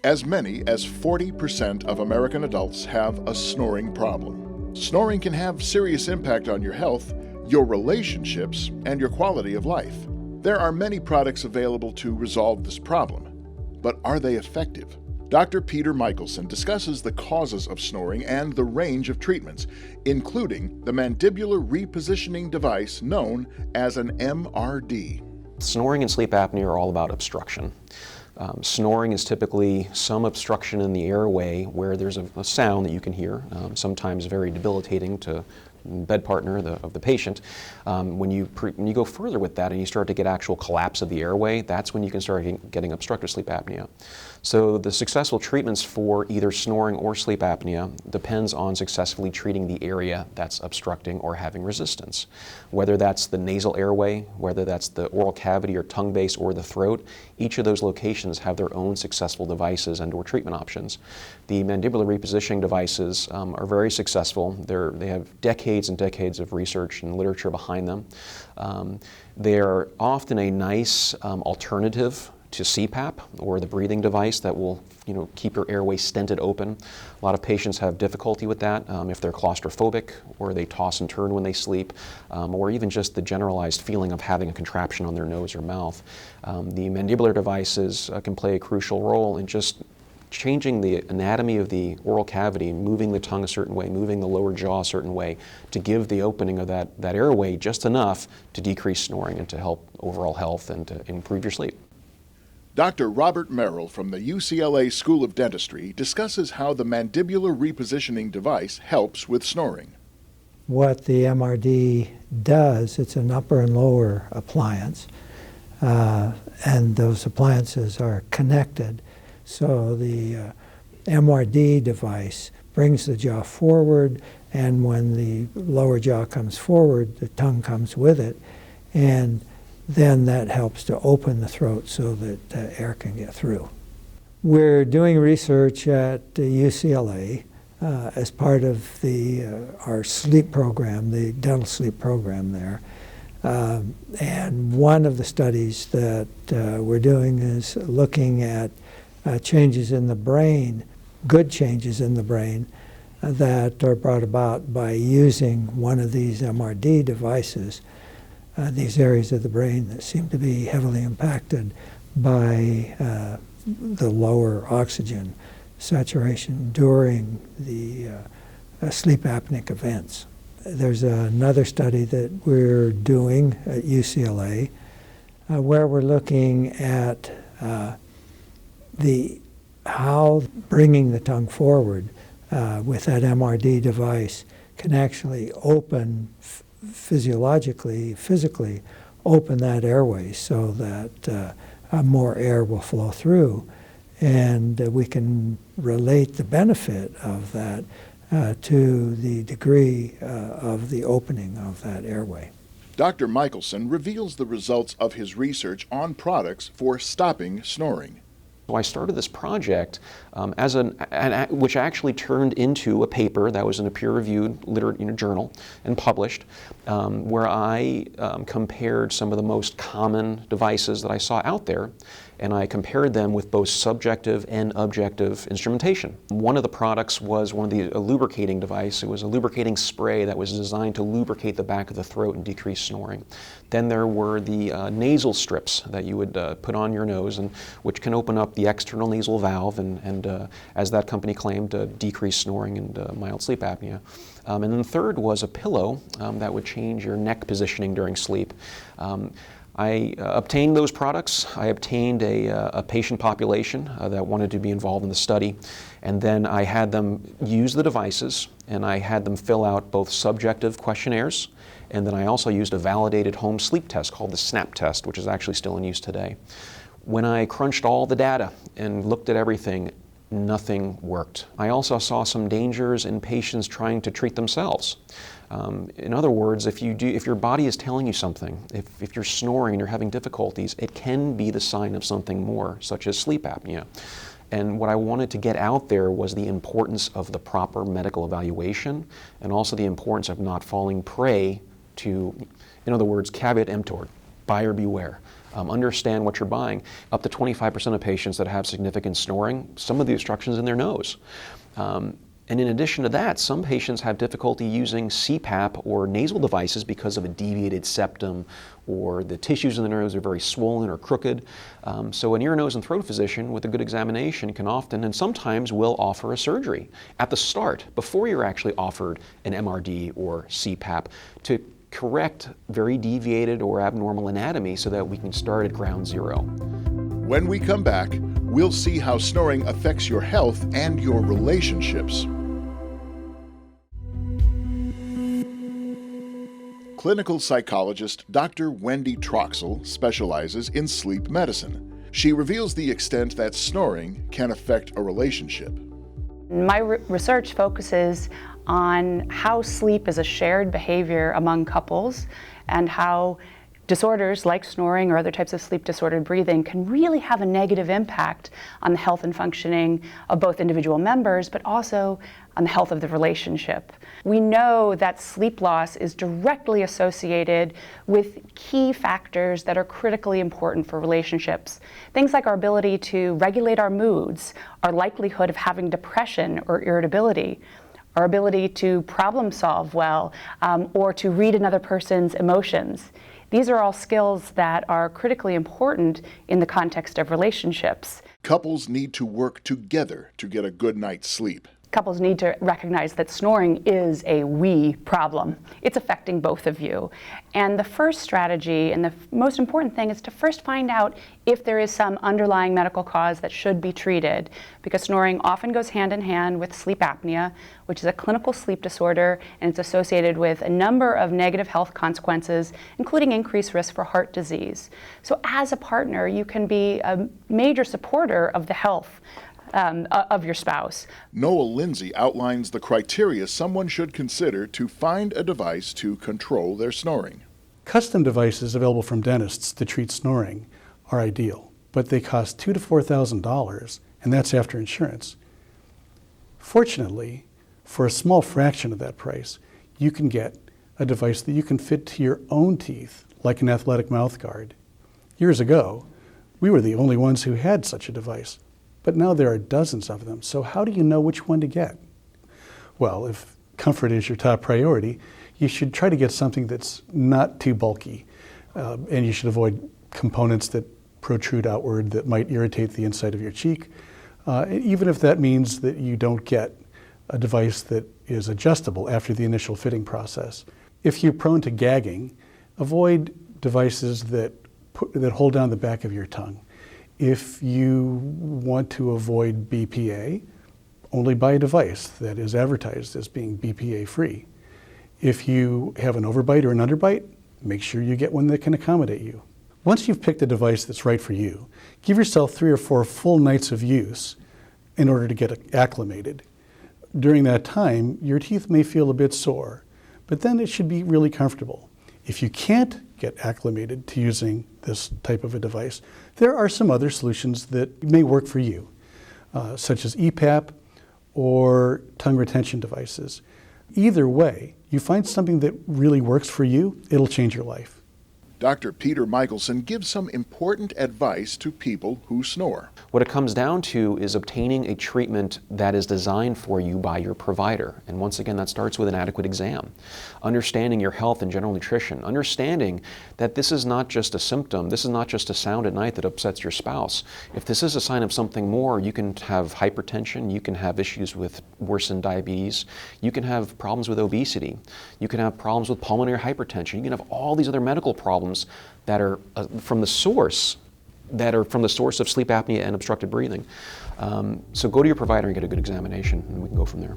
As many as 40% of American adults have a snoring problem. Snoring can have serious impact on your health, your relationships, and your quality of life. There are many products available to resolve this problem, but are they effective? Dr. Peter Michelson discusses the causes of snoring and the range of treatments, including the mandibular repositioning device known as an MRD. Snoring and sleep apnea are all about obstruction. Snoring is typically some obstruction in the airway where there's a sound that you can hear, sometimes very debilitating to bed partner of the patient. When you go further with that and you start to get actual collapse of the airway, that's when you can start getting obstructive sleep apnea. So the successful treatments for either snoring or sleep apnea depends on successfully treating the area that's obstructing or having resistance. Whether that's the nasal airway, whether that's the oral cavity or tongue base or the throat, each of those locations have their own successful devices and or treatment options. The mandibular repositioning devices are very successful. They have decades and decades of research and literature behind them. They're often a nice alternative to CPAP or the breathing device that will keep your airway stented open. A lot of patients have difficulty with that if they're claustrophobic or they toss and turn when they sleep, or even just the generalized feeling of having a contraption on their nose or mouth. The mandibular devices can play a crucial role in just changing the anatomy of the oral cavity, moving the tongue a certain way, moving the lower jaw a certain way to give the opening of that airway just enough to decrease snoring and to help overall health and to improve your sleep. Dr. Robert Merrill from the UCLA School of Dentistry discusses how the mandibular repositioning device helps with snoring. What the MRD does, it's an upper and lower appliance, and those appliances are connected. So the MRD device brings the jaw forward, and when the lower jaw comes forward, the tongue comes with it, and then that helps to open the throat so that air can get through. We're doing research at UCLA as part of our sleep program, the dental sleep program there. And one of the studies that we're doing is looking at changes in the brain, good changes in the brain that are brought about by using one of these MRD devices. These areas of the brain that seem to be heavily impacted by the lower oxygen saturation during the sleep apneic events. There's another study that we're doing at UCLA where we're looking at how bringing the tongue forward with that MRD device can actually open physically open that airway so that more air will flow through, and we can relate the benefit of that to the degree of the opening of that airway. Dr. Michelson reveals the results of his research on products for stopping snoring. So I started this project which actually turned into a paper that was in a peer-reviewed journal and published, where I compared some of the most common devices that I saw out there, and I compared them with both subjective and objective instrumentation. One of the products was a lubricating device. It was a lubricating spray that was designed to lubricate the back of the throat and decrease snoring. Then there were the nasal strips that you would put on your nose, and which can open up the external nasal valve and as that company claimed, decrease snoring and mild sleep apnea. And then the third was a pillow that would change your neck positioning during sleep. I obtained those products. I obtained a patient population that wanted to be involved in the study, and then I had them use the devices, and I had them fill out both subjective questionnaires, and then I also used a validated home sleep test called the SNAP test, which is actually still in use today. When I crunched all the data and looked at everything, nothing worked. I also saw some dangers in patients trying to treat themselves. In other words, if your body is telling you something, if you're snoring and you're having difficulties, it can be the sign of something more, such as sleep apnea. And what I wanted to get out there was the importance of the proper medical evaluation and also the importance of not falling prey to, in other words, caveat emptor, buyer beware. Understand what you're buying. Up to 25% of patients that have significant snoring, some of the obstructions in their nose. And in addition to that, some patients have difficulty using CPAP or nasal devices because of a deviated septum, or the tissues in the nose are very swollen or crooked. So an ear, nose, and throat physician with a good examination can often and sometimes will offer a surgery at the start, before you're actually offered an MRD or CPAP, to correct very deviated or abnormal anatomy so that we can start at ground zero. When we come back, we'll see how snoring affects your health and your relationships. Clinical psychologist Dr. Wendy Troxel specializes in sleep medicine. She reveals the extent that snoring can affect a relationship. My research focuses on how sleep is a shared behavior among couples, and how disorders like snoring or other types of sleep-disordered breathing can really have a negative impact on the health and functioning of both individual members, but also on the health of the relationship. We know that sleep loss is directly associated with key factors that are critically important for relationships. Things like our ability to regulate our moods, our likelihood of having depression or irritability, our ability to problem solve well, or to read another person's emotions. These are all skills that are critically important in the context of relationships. Couples need to work together to get a good night's sleep. Couples need to recognize that snoring is a we problem. It's affecting both of you. And the first strategy and the most important thing is to first find out if there is some underlying medical cause that should be treated, because snoring often goes hand in hand with sleep apnea, which is a clinical sleep disorder, and it's associated with a number of negative health consequences, including increased risk for heart disease. So as a partner, you can be a major supporter of the health of your spouse. Noel Lindsay outlines the criteria someone should consider to find a device to control their snoring. Custom devices available from dentists to treat snoring are ideal, but they cost $2,000 to $4,000, and that's after insurance. Fortunately, for a small fraction of that price, you can get a device that you can fit to your own teeth, like an athletic mouth guard. Years ago, we were the only ones who had such a device. But now there are dozens of them, so how do you know which one to get? Well, if comfort is your top priority, you should try to get something that's not too bulky, and you should avoid components that protrude outward that might irritate the inside of your cheek, even if that means that you don't get a device that is adjustable after the initial fitting process. If you're prone to gagging, avoid devices that hold down the back of your tongue. If you want to avoid BPA, only buy a device that is advertised as being BPA free. If you have an overbite or an underbite, make sure you get one that can accommodate you. Once you've picked a device that's right for you, give yourself 3 or 4 full nights of use in order to get acclimated. During that time, your teeth may feel a bit sore, but then it should be really comfortable. If you can't get acclimated to using this type of a device, there are some other solutions that may work for you, such as EPAP or tongue retention devices. Either way, you find something that really works for you, it'll change your life. Dr. Peter Michelson gives some important advice to people who snore. What it comes down to is obtaining a treatment that is designed for you by your provider. And once again, that starts with an adequate exam. Understanding your health and general nutrition. Understanding that this is not just a symptom, this is not just a sound at night that upsets your spouse. If this is a sign of something more, you can have hypertension, you can have issues with worsened diabetes, you can have problems with obesity, you can have problems with pulmonary hypertension, you can have all these other medical problems that are from the source of sleep apnea and obstructed breathing. So go to your provider and get a good examination, and we can go from there.